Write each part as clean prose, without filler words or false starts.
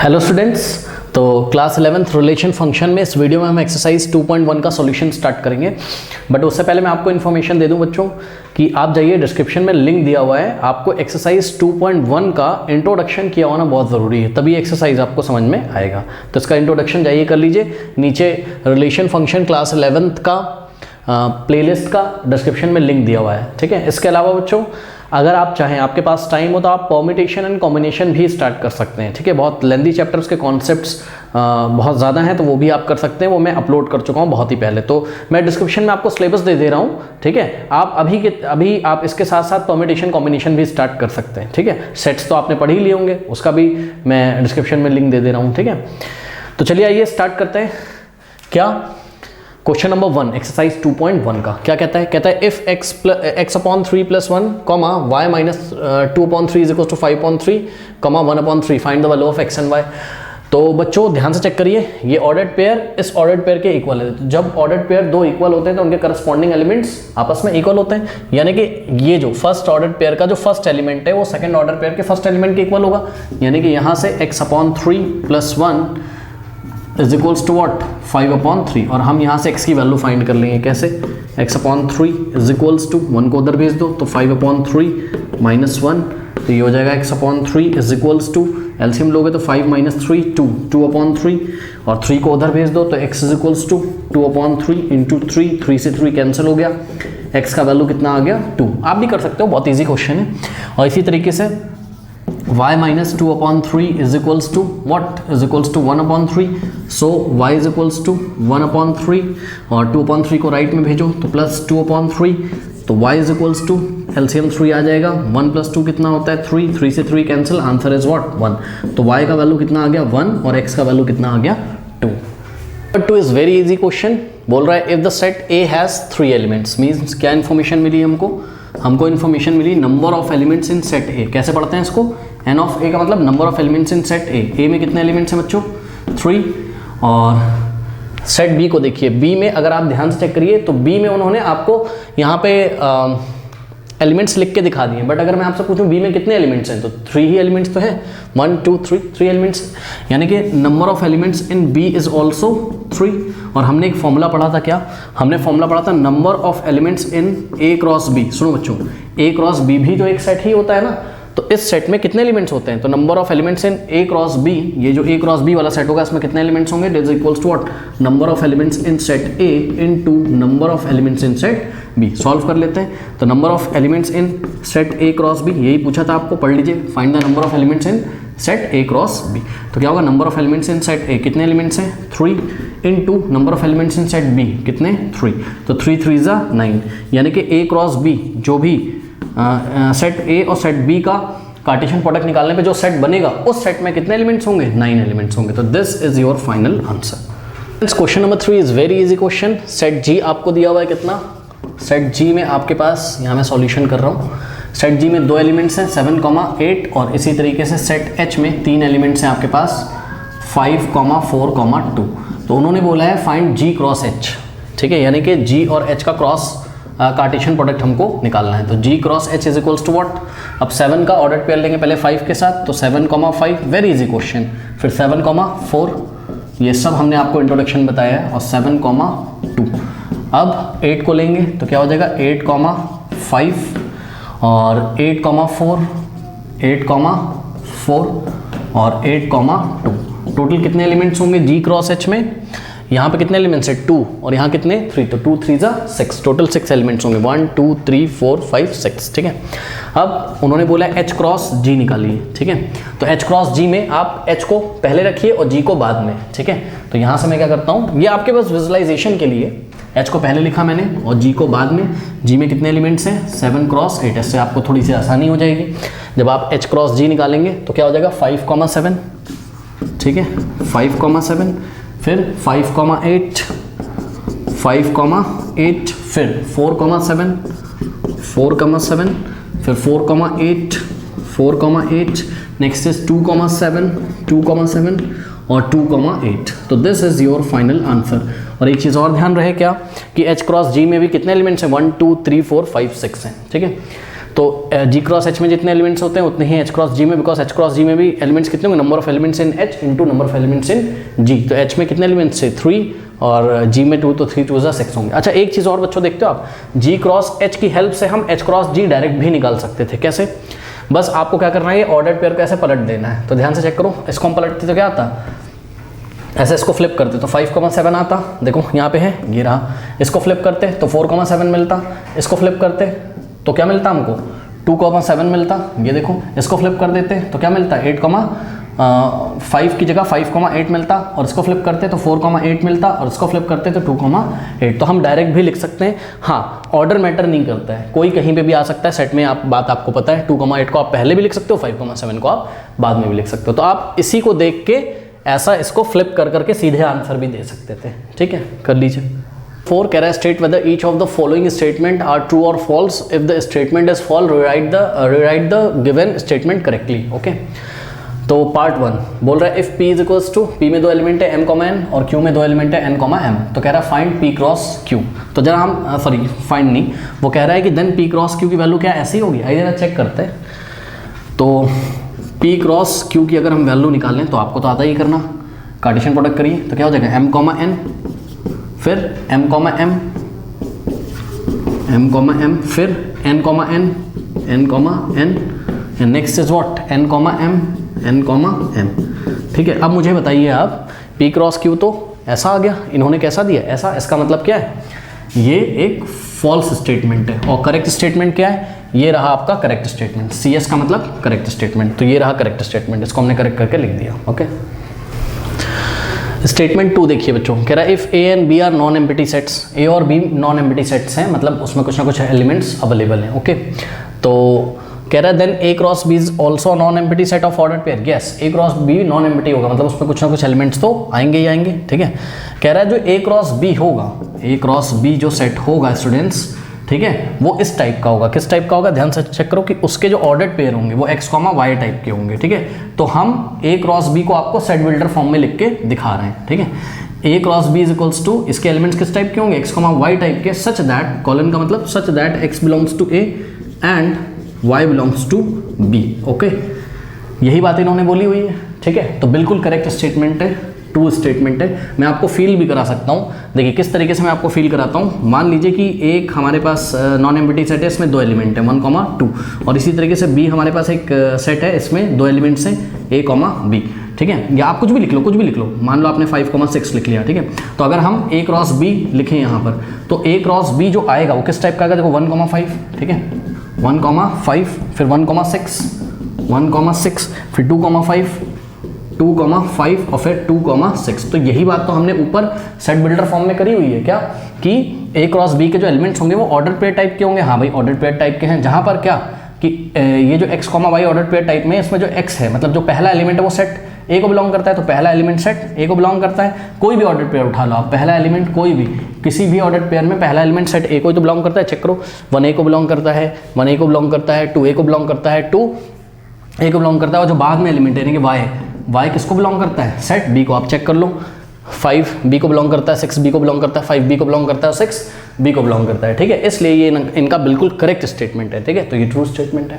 Hello students, तो class 11th relation function में इस वीडियो में हम एक्सरसाइज 2.1 का सॉल्यूशन स्टार्ट करेंगे। बट उससे पहले मैं आपको इन्फॉर्मेशन दे दूं बच्चों कि आप जाइए, डिस्क्रिप्शन में लिंक दिया हुआ है। आपको एक्सरसाइज 2.1 का इंट्रोडक्शन किया होना बहुत ज़रूरी है, तभी एक्सरसाइज आपको समझ में आएगा। तो इसका इंट्रोडक्शन जाइए कर लीजिए। नीचे रिलेशन फंक्शन क्लास 11th का प्लेलिस्ट का डिस्क्रिप्शन में लिंक दिया हुआ है, ठीक है। इसके अलावा बच्चों, अगर आप चाहें, आपके पास टाइम हो, तो आप परम्यूटेशन एंड कॉम्बिनेशन भी स्टार्ट कर सकते हैं, ठीक है। बहुत लेंथी चैप्टर्स के कॉन्सेप्ट्स बहुत ज़्यादा हैं, तो वो भी आप कर सकते हैं। वो मैं अपलोड कर चुका हूँ बहुत ही पहले, तो मैं डिस्क्रिप्शन में आपको सिलेबस दे रहा हूँ, ठीक है। आप अभी आप इसके साथ साथ परम्यूटेशन कॉम्बिनेशन भी स्टार्ट कर सकते हैं, ठीक है। सेट्स तो आपने पढ़ ही लिए होंगे, उसका भी मैं डिस्क्रिप्शन में लिंक दे रहा हूँ, ठीक है। तो चलिए आइए स्टार्ट करते हैं। क्या क्वेश्चन नंबर 1 एक्सरसाइज 2.1 का क्या कहता है? कहता है if x upon 3 plus 1 comma y minus 2 upon 3 is equal to 5 upon 3 comma 1 upon 3 find the value of x and y। तो बच्चों ध्यान से चेक करिए, ये ऑर्डर्ड पेयर इस ऑर्डर्ड पेयर के इक्वल है। जब ऑर्डर्ड पेयर दो इक्वल होते हैं तो उनके करस्पॉन्डिंग एलिमेंट्स आपस में इक्वल होते हैं, यानी कि ये जो फर्स्ट ऑर्डर्ड पेयर का जो फर्स्ट एलिमेंट है वो सेकंड ऑर्डर पेयर के फर्स्ट एलिमेंट के इक्वल होगा। यानी कि यहाँ से x upon 3 plus 1 is equals to what 5 upon 3, और हम यहाँ से x की वैल्यू फाइंड कर लेंगे। कैसे? x upon 3 is equals to 1 को उधर भेज दो तो 5 अपॉन 3 माइनस 1, तो ये हो जाएगा x upon 3 is equals to, LCM लोगे तो 5 माइनस 3 2 अपॉन 3, और 3 को उधर भेज दो तो x is equals to 2 upon 3 into 3 से 3 कैंसिल हो गया, x का वैल्यू कितना आ गया 2। आप भी कर सकते हो, बहुत ईजी क्वेश्चन है। और इसी तरीके से y minus 2 upon 3 is equals to what is equals to 1 upon 3, so y is equals to 1 upon 3, और 2 अपॉन 3 को राइट में भेजो तो प्लस 2 अपॉन 3, तो y is equals to LCM 3 आ जाएगा, 1 प्लस 2 कितना होता है 3 से 3 कैंसिल, आंसर इज व्हाट 1। तो y का वैल्यू कितना आ गया 1 और x का वैल्यू कितना आ गया 2। Number 2 is very easy question. बोल रहा है if the set A has 3 elements, means क्या इन्फॉर्मेशन मिली हमको इन्फॉर्मेशन मिली number of elements in set A। कैसे पढ़ते हैं इसको? n ऑफ A का मतलब number of elements in set A। में कितने एलिमेंट्स हैं बच्चों? 3। और सेट B को देखिए, B में अगर आप ध्यान से चेक करिए तो B में उन्होंने आपको यहाँ पे एलिमेंट्स लिख के दिखा दिए, बट अगर मैं आपसे पूछूं B में कितने एलिमेंट्स हैं तो 3 ही एलिमेंट्स तो हैं, 1 2 3 एलिमेंट्स, यानी कि number of elements in B is also 3। और हमने एक फॉर्मूला पढ़ा था, क्या हमने फॉर्मूला पढ़ा था? Number of elements in A cross B। सुनो बच्चों, A क्रॉस B भी तो एक सेट ही होता है ना, तो इस सेट में कितने एलिमेंट्स होते हैं? तो number of elements in A cross B, ये जो A क्रॉस B वाला सेट होगा इसमें कितने एलिमेंट्स होंगे? It is equals to what number of elements in set A into number of elements in set B। Solve कर लेते हैं। तो number of elements in set A cross B, यही पूछा था आपको, पढ़ लीजिए। Find the number of elements in set A cross B। तो क्या होगा? Number of elements in set A कितने एलिमेंट्स हैं? 3 into number of elements in set B कितने? 3। तो 3 3 जा 9, यानी कि A क्रॉस B जो भी सेट A और सेट B का कार्टेशियन प्रोडक्ट निकालने पे जो सेट बनेगा उस सेट में कितने एलिमेंट्स होंगे? 9 एलिमेंट्स होंगे। तो this is your final answer. Question number 3 is very easy question. Set G आपको दिया हुआ है कितना? सेट G में आपके पास, यहाँ मैं सॉल्यूशन कर रहा हूँ, सेट G में 2 एलिमेंट्स हैं 7, 8, और इसी तरीके से सेट H में 3 एलिमेंट्स हैं आपके पास 5, 4, 2। तो उन्होंने बोला है फाइंड G क्रॉस H, ठीक है, यानी कि G और H का क्रॉस कार्टेशियन प्रोडक्ट हमको निकालना है। तो G cross H is equals to what? अब 7 का ऑर्डर पेयर लेंगे पहले 5 के साथ, तो 7, 5 वेरी इजी क्वेश्चन, फिर 7, 4, ये सब हमने आपको इंट्रोडक्शन बताया है, और 7, 2। अब 8 को लेंगे तो क्या हो जाएगा? 8, 5 और 8, 4, 8, 4 और 8, 2। टोटल कितने एलिमेंट्स होंगे G क्रॉस H में? यहाँ पे कितने एलिमेंट्स है? 2, और यहाँ कितने? 3, तो 2 3 जा 6, टोटल 6 एलिमेंट्स होंगे 1 2 3 4 5 6, ठीक है। अब उन्होंने बोला H क्रॉस G निकालिए, ठीक है। तो H क्रॉस G में आप H को पहले रखिए और G को बाद में, ठीक है। तो यहाँ से मैं क्या करता हूँ, ये आपके पास विजुअलाइजेशन के लिए, H को पहले लिखा मैंने और G को बाद में। G में कितने एलिमेंट्स हैं? 7 क्रॉस 8, इससे आपको थोड़ी सी आसानी हो जाएगी। जब आप H क्रॉस G निकालेंगे तो क्या हो जाएगा? 5, 7, ठीक है, 5, 7, फिर 5, 8, 5, 8, फिर 4, 7, 4, फिर 4, 8, नेक्स्ट इज 2, 7 और 2, 8। तो this is your final answer. और एक चीज़ और ध्यान रहे क्या कि H क्रॉस G में भी कितने एलिमेंट्स हैं? 1 2 3 4 5 6 हैं, ठीक है। तो जी क्रॉस एच में जितने एलिमेंट्स होते हैं उतने ही एच क्रॉस जी में, बिकॉज एच क्रॉस जी में भी एलिमेंट्स कितने होंगे, number of elements in H into number of elements in G. तो एच में कितने एलिमेंट्स थे 3 और जी में 2, तो 3 2 6 होंगे। अच्छा एक चीज़ और बच्चों देखते हो आप, जी क्रॉस एच की हेल्प से हम एच क्रॉस जी डायरेक्ट भी निकाल सकते थे। कैसे? बस आपको क्या करना है, ये ऑर्डर्ड पेयर को ऐसे पलट देना है। तो ध्यान से चेक करो, इसको हम पलटते तो क्या आता, ऐसे इसको फ्लिप करते तो 5,7 आता, देखो यहाँ पे है ये रहा। इसको फ्लिप करते तो 4,7 मिलता, इसको फ्लिप करते तो क्या मिलता हमको 2,7 मिलता, ये देखो। इसको फ्लिप कर देते तो क्या मिलता 8,5 की जगह 5,8 मिलता, और इसको फ्लिप करते तो 4,8 मिलता, और इसको फ्लिप करते तो 2,8। तो हम डायरेक्ट भी लिख सकते हैं। हाँ, ऑर्डर मैटर नहीं करता है, कोई कहीं पे भी आ सकता है सेट में। आप बात आपको पता है, 2,8 को आप पहले भी लिख सकते हो, 5,7 को आप बाद में भी लिख सकते हो। तो आप इसी को देख के ऐसा इसको फ्लिप कर करके सीधे आंसर भी दे सकते थे। ठीक है, कर लीजिए। 4 कह रहा है state whether each of the following statement are true और false. If the statement is false rewrite the given statement correctly. Okay, तो पार्ट 1 बोल रहा है if p is equals to, p में 2 एलिमेंट है m, n, और q में 2 element है n, m। तो कह रहा है फाइंड p क्रॉस q। तो जरा हम सॉरी फाइंड नहीं, वो कह रहा है कि देन p क्रॉस q की वैल्यू क्या ऐसी होगी। आइए जरा चेक करते हैं। तो p क्रॉस q की अगर हम वैल्यू निकालें तो आपको तो आता ही करना, कार्टेशियन प्रोडक्ट करिए तो क्या हो जाएगा m, n, फिर m, m, फिर n, n, next is what n, m। ठीक है, अब मुझे बताइए आप p क्रॉस q तो ऐसा आ गया, इन्होंने कैसा दिया ऐसा, इसका मतलब क्या है, ये एक फॉल्स स्टेटमेंट है। और करेक्ट स्टेटमेंट क्या है, ये रहा आपका करेक्ट स्टेटमेंट। CS का मतलब करेक्ट स्टेटमेंट, तो ये रहा करेक्ट स्टेटमेंट, इसको हमने करेक्ट करके लिख दिया। ओके, स्टेटमेंट 2 देखिए बच्चों, कह रहा है if A and B are non empty sets, A और B नॉन एम्प्टी सेट्स हैं, मतलब उसमें कुछ ना कुछ एलिमेंट्स अवेलेबल हैं। ओके, तो कह रहा है then A cross B is also non empty set of ordered pair. Yes, A cross B non empty होगा, मतलब उसमें कुछ ना कुछ एलिमेंट्स तो आएंगे ही आएंगे। ठीक है, कह रहा है जो A क्रॉस B होगा, A क्रॉस B जो सेट होगा स्टूडेंट्स, ठीक है, वो इस टाइप का होगा। किस टाइप का होगा, ध्यान से चेक करो कि उसके जो ऑर्डर्ड पेयर होंगे वो x, y टाइप के होंगे। ठीक है, तो हम A क्रॉस B को आपको सेट बिल्डर फॉर्म में लिख के दिखा रहे हैं। ठीक है, A cross B is equals to, इसके एलिमेंट्स किस टाइप के होंगे, x, y टाइप के, सच दैट, कॉलन का मतलब such that x belongs to A and y belongs to B। Okay, यही बात इन्होंने बोली हुई है। ठीक है, तो बिल्कुल करेक्ट स्टेटमेंट है, ट्रू स्टेटमेंट है। मैं आपको फील भी करा सकता हूँ, देखिए किस तरीके से मैं आपको फील कराता हूँ। मान लीजिए कि एक हमारे पास नॉन एम्प्टी सेट है, इसमें 2 एलिमेंट है 1, 2, और इसी तरीके से B हमारे पास एक सेट है, इसमें 2 एलिमेंट्स हैं A, B। ठीक है, या आप कुछ भी लिख लो, कुछ भी लिख लो, मान लो आपने 5,6 लिख लिया। ठीक है, तो अगर हम A क्रॉस B लिखें यहाँ पर, तो A क्रॉस B जो आएगा वो किस टाइप का आएगा, देखो 1,5। ठीक है, 1,5, फिर 1,6, 1,6, फिर 2,5, 2,5 और फिर 2,6। तो यही बात तो हमने ऊपर सेट बिल्डर फॉर्म में करी हुई है क्या, कि A क्रॉस B के जो एलिमेंट्स होंगे वो ऑर्डर पेयर टाइप के होंगे। हाँ भाई, ऑर्डर पेयर टाइप के हैं, जहाँ पर क्या कि ये जो x, y order pair type में, इसमें जो x है, मतलब जो पहला एलिमेंट है वो सेट A को बिलोंग करता है, तो पहला एलिमेंट सेट A को बिलोंग करता है। कोई भी ऑर्डर पेयर उठा लो आप, पहला एलिमेंट कोई भी, किसी भी ऑर्डर पेयर में पहला एलिमेंट सेट A को तो बिलोंग करता है। चेक करो, 1A को बिलोंग करता है, 1A को बिलोंग करता है, 2A को बिलोंग करता है, 2A को बिलोंग करता है, और जो बाद में एलिमेंट यानी कि y किसको बिलोंग करता है, सेट B को। आप चेक कर लो, 5 B को बिलोंग करता है, 6 B को बिलोंग करता है, 5 B को बिलोंग करता है, 6 B को बिलोंग करता है। ठीक है, इसलिए ये इनका बिल्कुल करेक्ट स्टेटमेंट है। ठीक है, तो ये ट्रू स्टेटमेंट है।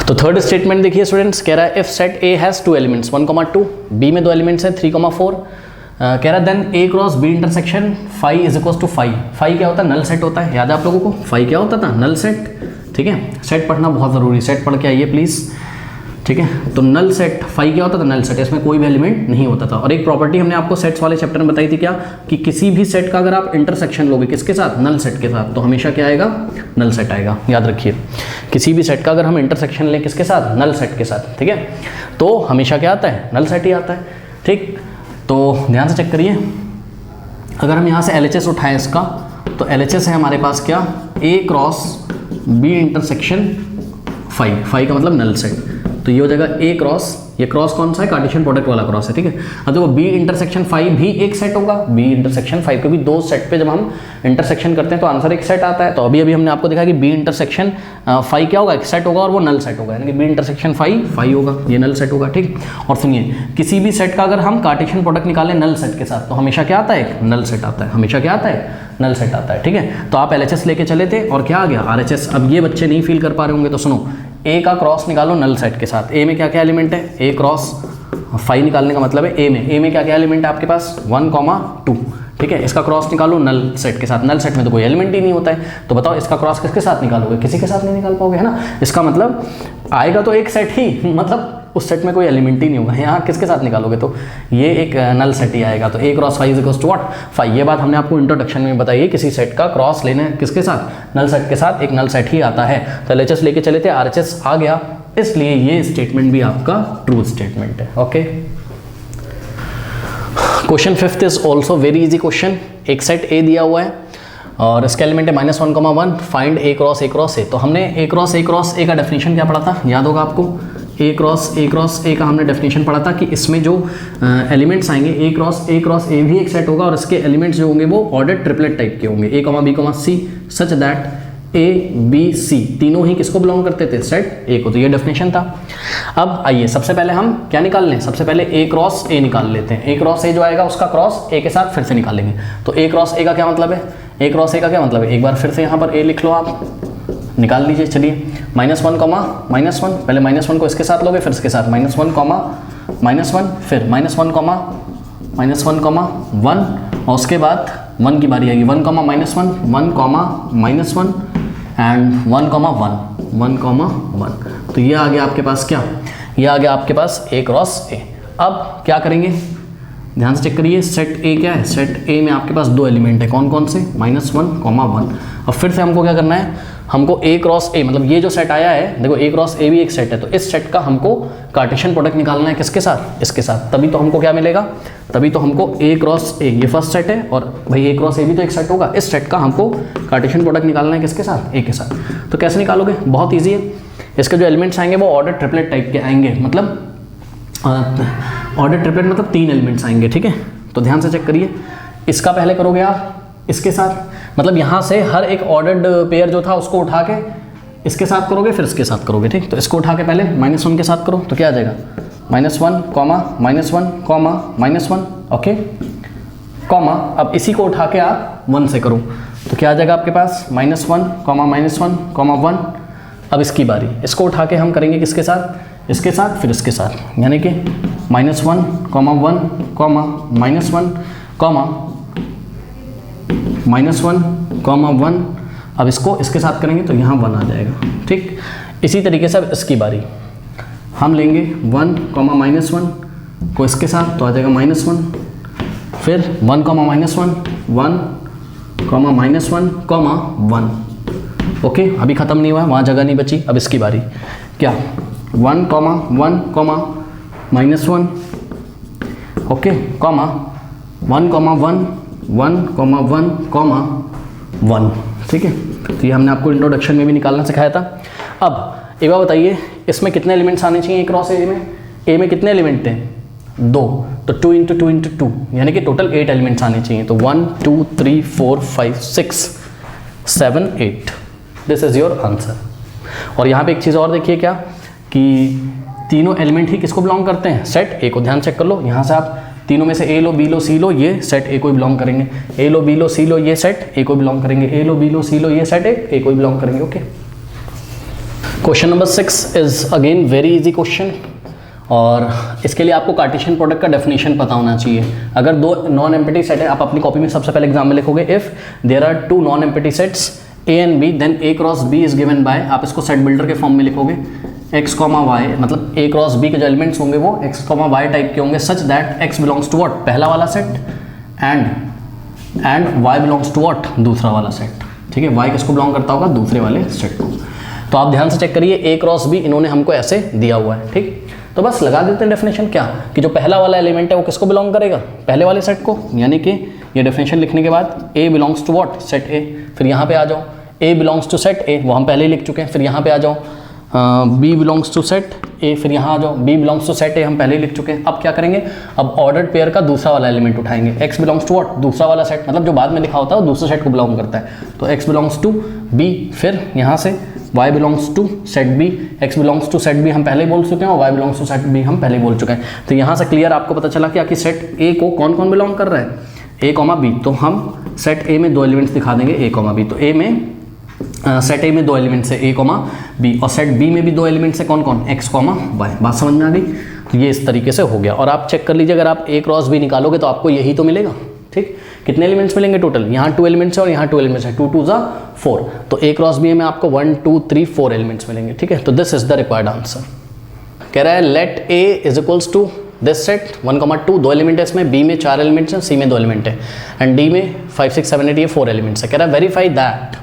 तो थर्ड स्टेटमेंट देखिए स्टूडेंट्स, कह रहा है if set A has 2 elements 1,2, B में 2 एलिमेंट्स हैं 3,4, कह रहा है then A cross B intersection phi is equals to phi. Phi क्या होता है, नल सेट होता है। याद है आप लोगों को फाई क्या होता था, नल सेट। ठीक है, सेट पढ़ना बहुत ज़रूरी, सेट पढ़ के आइए प्लीज़। ठीक है, तो नल सेट, फाई क्या होता था, नल सेट, इसमें कोई भी एलिमेंट नहीं होता था। और एक प्रॉपर्टी हमने आपको सेट्स वाले चैप्टर में बताई थी क्या, कि किसी भी सेट का अगर आप इंटरसेक्शन लोगे किसके साथ, नल सेट के साथ, तो हमेशा क्या आएगा, नल सेट आएगा। याद रखिए, किसी भी सेट का अगर हम इंटरसेक्शन लें किसके साथ, नल सेट के साथ। ठीक है, तो हमेशा क्या आता है, नल सेट ही आता है। ठीक, तो ध्यान से चेक करिए, अगर हम यहाँ से LHS उठाएं इसका, तो LHS है हमारे पास क्या, A cross B intersection phi. Phi का मतलब नल सेट। तो ये हो जाएगा ए क्रॉस, ये क्रॉस कौन सा है, कार्टेशियन प्रोडक्ट वाला क्रॉस है, ठीक है। अब देखो बी इंटरसेक्शन फाई भी एक सेट होगा, बी इंटरसेक्शन फाई, क्योंकि दो सेट पे जब हम इंटरसेक्शन करते हैं तो आंसर एक सेट आता है। तो अभी हमने आपको देखा कि बी इंटरसेक्शन फाई क्या होगा, एक सेट होगा और वो नल सेट होगा, यानी कि बी इंटरसेक्शन फाई होगा, ये नल सेट होगा, ठीक। और सुनिए, किसी भी सेट का अगर हम कार्टेशियन प्रोडक्ट निकालें नल सेट के साथ तो हमेशा क्या आता है, नल सेट आता है, हमेशा क्या आता है, नल सेट आता है, ठीक है। तो आप LHS लेके चले थे और क्या आ गया, RHS। अब ये बच्चे नहीं फील कर पा रहे होंगे तो सुनो, ए का क्रॉस निकालो नल सेट के साथ। ए में क्या क्या एलिमेंट है, ए क्रॉस फाई निकालने का मतलब है ए में क्या क्या एलिमेंट है आपके पास, 1, 2, ठीक है। इसका क्रॉस निकालो नल सेट के साथ, नल सेट में तो कोई एलिमेंट ही नहीं होता है, तो बताओ इसका क्रॉस किसके साथ निकालोगे, किसी के साथ नहीं निकाल पाओगे, है ना। इसका मतलब आएगा तो एक सेट ही, मतलब उस सेट में कोई एलिमेंट ही नहीं होगा, यहाँ किसके साथ निकालोगे, तो ये एक नल सेट ही आएगा। तो A cross phi is equals to what, phi. ये बात हमने आपको इंट्रोडक्शन में बताई है, किसी सेट का क्रॉस लेना है किसके साथ, नल सेट के साथ, एक नल सेट ही आता है। तो LHS लेके चले थे, RHS आ गया, इसलिए ये स्टेटमेंट भी आपका ट्रू स्टेटमेंट है, okay. Question 5th is also very easy question. एक सेट ए दिया हुआ है और इसका एलिमेंट है -1, 1, फाइंड ए क्रॉस ए। तो हमने ए क्रॉस ए का डेफिनेशन क्या पढ़ा था, याद होगा आपको, ए क्रॉस ए का हमने डेफिनेशन पढ़ा था कि इसमें जो एलिमेंट्स आएंगे ए क्रॉस ए भी एक सेट होगा और इसके एलिमेंट्स जो होंगे वो ऑर्डर ट्रिपलेट टाइप के होंगे, A, B, C such that A, B, C तीनों ही किसको बिलोंग करते थे, सेट ए को। तो ये डेफिनेशन था। अब आइए सबसे पहले हम क्या निकाल लें, सबसे पहले ए क्रॉस ए निकाल लेते हैं। ए क्रॉस ए जो आएगा उसका क्रॉस ए के साथ फिर से निकालेंगे। तो ए क्रॉस ए का क्या मतलब है, ए क्रॉस ए का क्या मतलब है, एक बार फिर से यहाँ पर ए लिख लो, आप निकाल लीजिए। चलिए -1, -1, पहले -1 को इसके साथ लोगे फिर इसके साथ -1, -1 फिर -1, -1, और उसके बाद 1 की बारी आएगी, 1, -1 एंड 1, 1। तो ये आ गया आपके पास क्या, ये आ गया आपके पास ए क्रॉस ए। अब क्या करेंगे, ध्यान से चेक करिए, सेट ए क्या है, सेट ए में आपके पास दो एलिमेंट है, कौन कौन से, -1, 1। अब फिर से हमको क्या करना है, हमको ए क्रॉस ए, मतलब ये जो सेट आया है, देखो ए क्रॉस ए भी एक सेट है, तो इस सेट का हमको कार्टेशियन प्रोडक्ट निकालना है किसके साथ, इसके साथ। तभी तो हमको क्या मिलेगा, तभी तो हमको ए क्रॉस ए, ये फर्स्ट सेट है और भाई ए क्रॉस ए भी तो एक सेट होगा, इस सेट का हमको कार्टेशियन प्रोडक्ट निकालना है किसके साथ, ए के साथ। तो कैसे निकालोगे, बहुत ईजी है। इसके जो एलिमेंट्स आएंगे वो ऑर्डर ट्रिपलेट टाइप के आएंगे, मतलब ऑर्डर ट्रिपलेट मतलब 3 एलिमेंट्स आएंगे, ठीक है। तो ध्यान से चेक करिए, इसका पहले करोगे आप इसके साथ, मतलब यहाँ से हर एक ऑर्डर्ड पेयर जो था उसको उठा के इसके साथ करोगे फिर इसके साथ करोगे, ठीक। तो इसको उठा के पहले -1 के साथ करो तो क्या आ जाएगा, -1, -1, ओके, कॉमा। अब इसी को उठा के आप 1 से करो तो क्या आ जाएगा आपके पास, -1, -1, 1। अब इसकी बारी, इसको उठा के हम करेंगे किसके साथ, इसके साथ फिर इसके साथ, यानी कि -1, 1, -1, 1। अब इसको इसके साथ करेंगे तो यहाँ 1 आ जाएगा, ठीक। इसी तरीके से अब इसकी बारी, हम लेंगे 1, -1 को इसके साथ तो आ जाएगा -1, फिर 1, -1, 1, ओके। अभी ख़त्म नहीं हुआ, वहाँ जगह नहीं बची। अब इसकी बारी, क्या 1, 1, -1, ओके, 1, 1, ठीक है। तो ये हमने आपको इंट्रोडक्शन में भी निकालना सिखाया था। अब एक बार बताइए, इसमें कितने एलिमेंट्स आने चाहिए क्रॉस ए में, ए में कितने एलिमेंट हैं, 2, तो 2 × 2 × 2 यानी कि टोटल 8 एलिमेंट्स आने चाहिए। तो 1, 2, 3, 4, 5, 6, 7, 8, दिस इज योर आंसर। और यहाँ पे एक चीज़ और देखिए क्या, कि तीनों एलिमेंट ही किसको बिलोंग करते हैं, सेट ए को। ध्यान चेक कर लो, यहाँ से आप तीनों में से ए लो, बी लो, सी लो, ये सेट ए को बिलोंग करेंगे। ए लो, बी लो, सी लो, ये सेट ए को बिलोंग करेंगे। ए लो, बी लो, सी लो, ये सेट ए को बिलोंग करेंगे, okay. Question number 6 is again very easy question, और इसके लिए आपको कार्टेशियन प्रोडक्ट का डेफिनेशन पता होना चाहिए। अगर 2 नॉन एम्प्टी सेट है, आप अपनी कॉपी में सबसे पहले एग्जाम में लिखोगे, if there are 2 non empty sets A and B then A cross B is given by, आप इसको सेट बिल्डर के फॉर्म में लिखोगे, x, y, मतलब a क्रॉस b के जो एलिमेंट्स होंगे वो x, y टाइप के होंगे, such that x belongs to what, पहला वाला set, and y belongs to what, दूसरा वाला सेट, ठीक है। y किसको बिलोंग करता होगा, दूसरे वाले सेट को। तो आप ध्यान से चेक करिए, a क्रॉस b इन्होंने हमको ऐसे दिया हुआ है, ठीक। तो बस लगा देते हैं डेफिनेशन, क्या कि जो पहला वाला एलिमेंट है वो किसको बिलोंग करेगा, पहले वाले सेट को, यानी कि ये डेफिनेशन लिखने के बाद a belongs to what, set a। फिर यहाँ पे आ जाओ, a belongs to set a, वो हम पहले ही लिख चुके हैं। फिर यहाँ पे आ जाओ, B belongs to set A, फिर यहाँ आ जाओ B belongs to set A हम पहले ही लिख चुके हैं। अब क्या करेंगे, अब ऑर्डर्ड पेयर का दूसरा वाला एलिमेंट उठाएंगे, एक्स बिलोंग्स टू व्हाट, दूसरा वाला सेट, मतलब जो बाद में लिखा होता है वो दूसरे सेट को बिलोंग करता है। तो एक्स बिलोंग्स टू बी, फिर यहाँ से y belongs to set B, x belongs to set B हम पहले ही बोल चुके हैं और y belongs to set B हम पहले ही बोल चुके हैं। तो यहाँ से क्लियर आपको पता चला कि सेट ए को कौन कौन बिलोंग कर रहा है, a कॉमा बी। तो हम सेट ए में दो एलिमेंट्स दिखा देंगे a कॉमा बी। तो ए में सेट ए में दो एलिमेंट्स है a कॉमा बी, और सेट बी में भी दो एलिमेंट्स है कौन कौन, x कॉमा y। बात समझ में आ गई? तो ये इस तरीके से हो गया। और आप चेक कर लीजिए, अगर आप a क्रॉस b निकालोगे तो आपको यही तो मिलेगा। ठीक, कितने एलिमेंट्स मिलेंगे टोटल, यहाँ 2 एलिमेंट्स है और यहाँ 2 एलिमेंट्स है, 2 2 ज़ा 4। तो a क्रॉस बी में आपको 1 2 3 4 एलिमेंट्स मिलेंगे। ठीक है, तो this is the required answer. कह रहा है let a is equals to this set 1 2, दो एलिमेंट है इसमें, b में 4 एलिमेंट्स हैं, c में 2 एलिमेंट है, एंड d में 5 6 7 8 ये 4 एलिमेंट्स है। कह रहा है वेरीफाई दैट,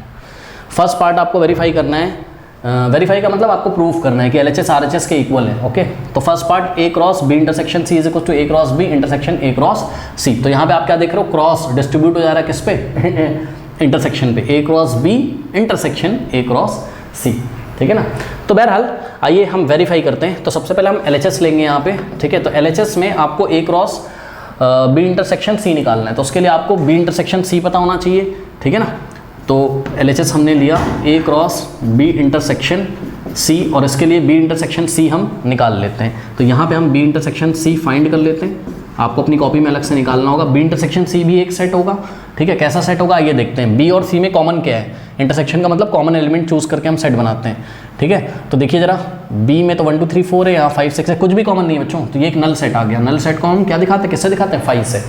फर्स्ट पार्ट आपको वेरीफाई करना है। वेरीफाई का मतलब आपको प्रूफ करना है कि LHS RHS के इक्वल है। ओके, तो first part a cross b intersection c is equal to a cross b intersection a cross c। तो यहाँ पे आप क्या देख रहे हो, क्रॉस डिस्ट्रीब्यूट हो जा रहा है किस पे इंटरसेक्शन पे, a cross b intersection a cross c। ठीक है ना। तो बहरहाल आइए हम वेरीफाई करते हैं। तो सबसे पहले हम LHS लेंगे यहाँ पे। ठीक है, तो LHS में आपको a cross b intersection c निकालना है, तो उसके लिए आपको b इंटरसेक्शन c पता होना चाहिए। ठीक है ना। तो LHS हमने लिया a cross b intersection c, और इसके लिए b इंटरसेक्शन c हम निकाल लेते हैं। तो यहाँ पे हम b इंटरसेक्शन c फाइंड कर लेते हैं, आपको अपनी कॉपी में अलग से निकालना होगा। b इंटरसेक्शन c भी एक सेट होगा। ठीक है, कैसा सेट होगा ये देखते हैं। b और c में कॉमन क्या है, इंटरसेक्शन का मतलब कॉमन एलिमेंट चूज करके हम सेट बनाते हैं। ठीक है, तो देखिए जरा, b में तो 1 2 3 4 है, यहाँ 5 6 है, कुछ भी कॉमन नहीं है बच्चों, तो ये एक नल सेट आ गया। नल सेट को हम क्या दिखाते हैं, किससे दिखाते हैं, 5 से।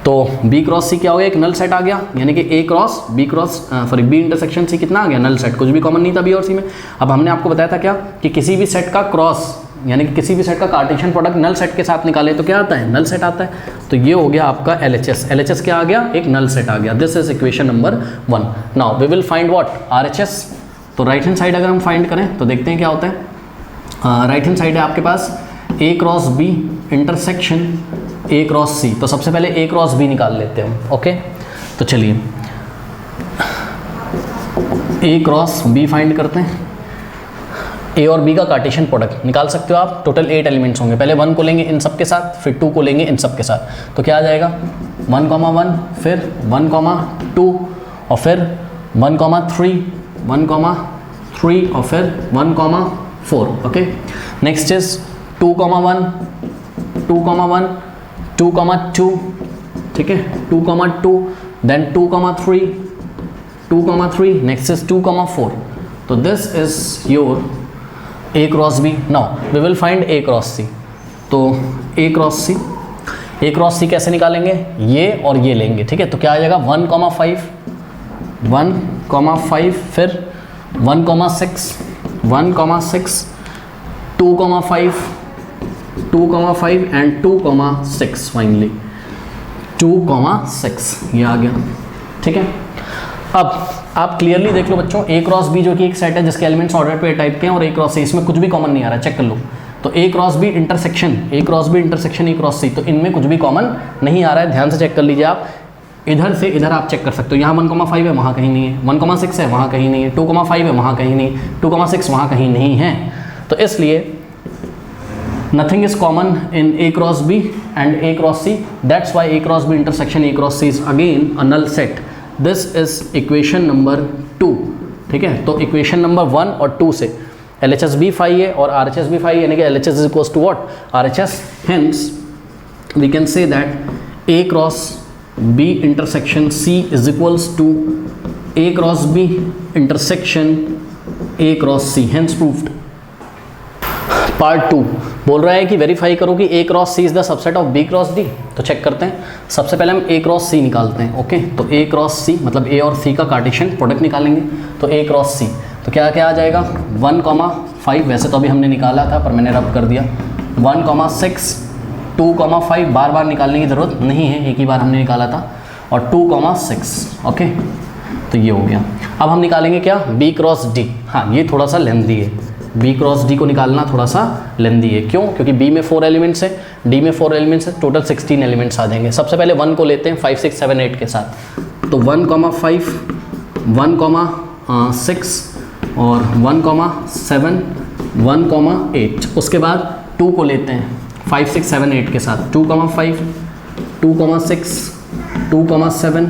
तो b क्रॉस c क्या हो गया, एक नल सेट आ गया, यानी कि a cross b cross b intersection c कितना आ गया, नल सेट, कुछ भी कॉमन नहीं था b और c में। अब हमने आपको बताया था क्या कि किसी भी सेट का क्रॉस यानी कि किसी भी सेट का कार्टेशियन प्रोडक्ट नल सेट के साथ निकाले तो क्या आता है, नल सेट आता है। तो ये हो गया आपका LHS। LHS क्या आ गया, एक नल सेट आ गया। This is equation number 1। Now we will find what, RHS। तो राइट हैंड साइड अगर हम फाइंड करें तो देखते हैं क्या होता है। राइट हैंड साइड है आपके पास a cross b intersection a cross c। तो सबसे पहले a क्रॉस b निकाल लेते हैं हम। ओके, तो चलिए a क्रॉस b फाइंड करते हैं। a और b का कार्टेशियन प्रोडक्ट निकाल सकते हो आप। टोटल 8 एलिमेंट्स होंगे, पहले 1 को लेंगे इन सब के साथ, फिर 2 को लेंगे इन सब के साथ। तो क्या आ जाएगा, 1 1 फिर 1 2 और फिर 1 3 1 3 और फिर 1 4। Okay, next is 2 1 2 1 2 2। ठीक है, 2 2 देन 2 3 2 3, नेक्स्ट इज 2 4। तो this is your a cross b। Now we will find a cross c। तो a क्रॉस c कैसे निकालेंगे, ये और ये लेंगे। ठीक है, तो क्या आ जाएगा, 1 5 फिर 1 6 2 5 एंड 2 6 फाइनली 2 6 ये आ गया। ठीक है, अब आप क्लियरली देख लो बच्चों, a क्रॉस b जो कि एक सेट है जिसके एलिमेंट्स ऑर्डर पे टाइप के हैं, और a क्रॉस c इसमें कुछ भी कॉमन नहीं आ रहा है, चेक कर लो। तो a cross b intersection a cross c, तो इनमें कुछ भी कॉमन नहीं आ रहा है। ध्यान से चेक कर लीजिए आप, इधर से इधर आप चेक कर सकते हो। यहाँ 1 5 है, वहाँ कहीं नहीं है, 1 6 है, वहाँ कहीं नहीं है, 2 5 है, वहाँ कहीं नहीं, 2 6 वहाँ कहीं नहीं है। तो इसलिए nothing is common in a cross b and a cross c, that's why a cross b intersection a cross c is again a null set. This is equation number 2। ठीक है, तो इक्वेशन नंबर 1 और 2 से LHS भी 5 है और RHS भी 5 है, यानी कि LHS is equals to what, RHS। hence we can say that a cross b intersection c is equals to a cross b intersection a cross c, hence proved। Part 2 बोल रहा है कि वेरीफाई करो कि a cross c is the subset of b cross d। तो check करते हैं, सबसे पहले हम a क्रॉस c निकालते हैं। ओके, तो a क्रॉस c मतलब a और c का कार्टेशियन प्रोडक्ट निकालेंगे। तो a क्रॉस c तो क्या क्या आ जाएगा, 1 5, वैसे तो अभी हमने निकाला था पर मैंने रब कर दिया, 1 6 2 5, बार बार निकालने की ज़रूरत नहीं है, एक ही बार हमने निकाला था, और 2 6। ओके, तो ये हो गया। अब हम निकालेंगे क्या, b क्रॉस d। हाँ, ये थोड़ा सा लेंथी है, b क्रॉस d को निकालना थोड़ा सा लेंदी है। क्यों, क्योंकि b में 4 एलिमेंट्स है, d में 4 एलिमेंट्स है, टोटल 16 एलिमेंट्स आ जाएंगे। सबसे पहले 1 को लेते हैं 5 6 7 8 के साथ। तो 1 5 1 6 और 1 7 1,8। उसके बाद 2 को लेते हैं 5, 6, 7, 8 के साथ 2,5, 2,6, 2,7,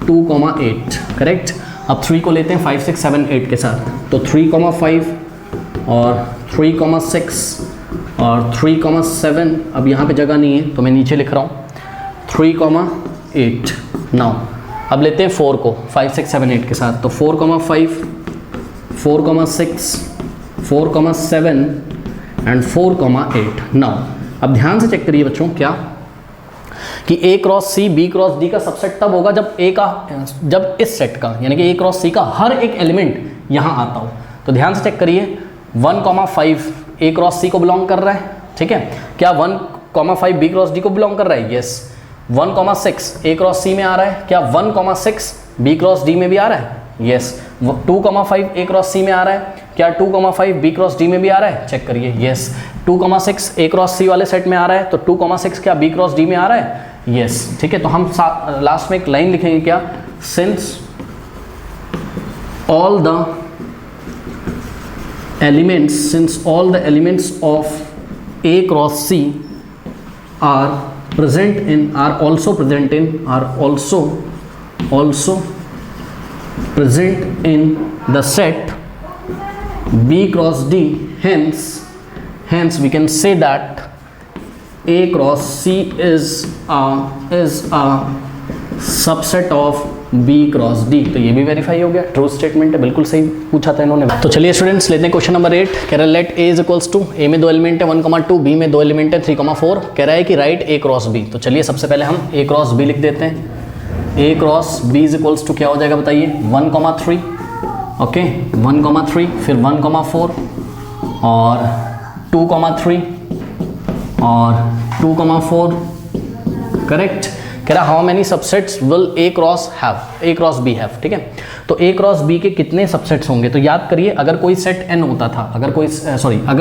2,8 करेक्ट। अब 3 को लेते हैं 5, 6, 7, 8 के साथ, तो 3,5 और 3,6 और 3,7। अब यहाँ पे जगह नहीं है तो मैं नीचे लिख रहा हूँ 3,8। नाउ अब लेते हैं 4 को 5, 6, 7, 8 के साथ, तो 4,5, 4,6, 4,7 एंड 4,8। नाउ अब ध्यान से चेक करिए बच्चों क्या कि A cross C B cross D का सबसेट तब होगा जब इस सेट का यानी कि A क्रॉस C का हर एक एलिमेंट यहाँ आता हो। तो ध्यान से चेक करिए 1,5 A क्रॉस C को बिलोंग कर रहा है, ठीक है। क्या 1,5 B क्रॉस D को बिलोंग कर रहा है? यस। 1,6 A क्रॉस C में आ रहा है, क्या 1,6 B क्रॉस D में भी आ रहा है? यस। 2,5 A क्रॉस C में आ रहा है, क्या 2,5 B क्रॉस D में भी आ रहा है? चेक करिए। यस। 2,6 A क्रॉस C वाले सेट में आ रहा है, तो 2,6 क्या B क्रॉस D में आ रहा है? यस, ठीक है। तो हम लास्ट में एक लाइन लिखेंगे क्या, since all the elements of A cross C are also present in the set B cross D, hence we can say that A cross C is a subset of B cross D। तो ये भी verify हो गया, true statement है, बिल्कुल सही पूछा था इन्होंने। तो चलिए स्टूडेंट्स लेते हैं क्वेश्चन नंबर 8। कह रहा है let A is equals to, A में 2 एलिमेंट है 1,2, B में 2 एलिमेंट है 3,4। कह रहा है कि राइट A क्रॉस B। तो चलिए सबसे पहले हम A क्रॉस B लिख देते हैं। A cross B is equals to क्या हो जाएगा बताइए, 1,3, ओके 1,3, फिर 1,4 और 2,3 और 2,4 करेक्ट। कह रहा how many subsets will A cross B have, ठीक है। तो A क्रॉस B के कितने सबसेट्स होंगे? तो याद करिए अगर कोई सेट N होता था, अगर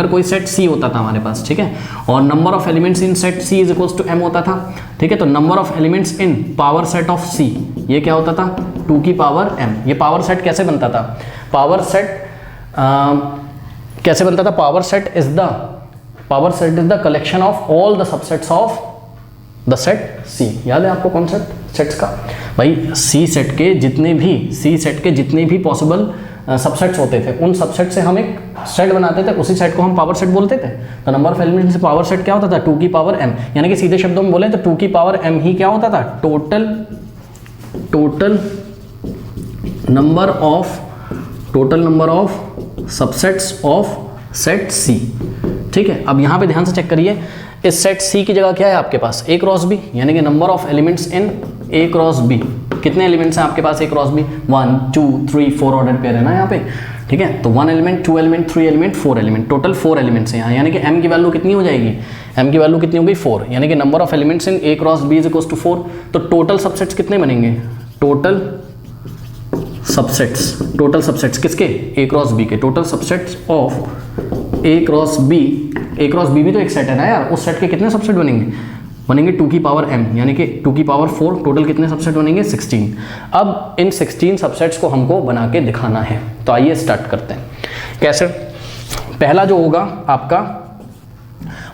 कोई सेट C होता था हमारे पास, ठीक है, और number of elements in set C is equals to M होता था, ठीक है। तो number of elements in power set of C ये क्या होता था, 2 की पावर M। ये पावर सेट कैसे बनता था? पावर सेट कैसे बनता था? Power set is the collection of all the subsets of the set C। याद है आपको कॉन्सेप्ट सेट्स का? भाई C सेट के जितने भी पॉसिबल सबसेट्स होते थे, उन सबसेट से हम एक सेट बनाते थे, उसी सेट को हम पावर सेट बोलते थे। तो नंबर ऑफ एलिमेंट्स से पावर सेट क्या होता था, 2 की पावर M। यानी कि सीधे शब्दों में बोले तो 2 की पावर M ही क्या होता था, total number of subsets of set C, ठीक है। अब यहाँ पे ध्यान से चेक करिए, इस सेट C की जगह क्या है आपके पास, A क्रॉस B, यानी कि number of elements in A cross B। कितने एलिमेंट्स हैं आपके पास A cross B? 1, 2, 3, 4 order pair है ना यहाँ पे, ठीक है। तो 1 element, 2 element, 3 element, 4 element, total 4 elements हैं यहाँ। यानी कि M की वैल्यू कितनी हो जाएगी? M की वैल्यू कितनी हो गई? 4। यानी कि number of elements in A cross B is equals to 4। तो टोटल सबसेट्स कितने बनेंगे? टोटल सबसेट्स किसके? A क्रॉस B के। Total subsets of A cross B भी तो एक सेट है ना यार, उस सेट के कितने सबसेट बनेंगे 2 की पावर M, यानी कि 2 की पावर 4। टोटल कितने सबसेट बनेंगे? 16। अब इन 16 सबसेट्स को हमको बना के दिखाना है, तो आइए स्टार्ट करते हैं। कैसे? पहला जो होगा आपका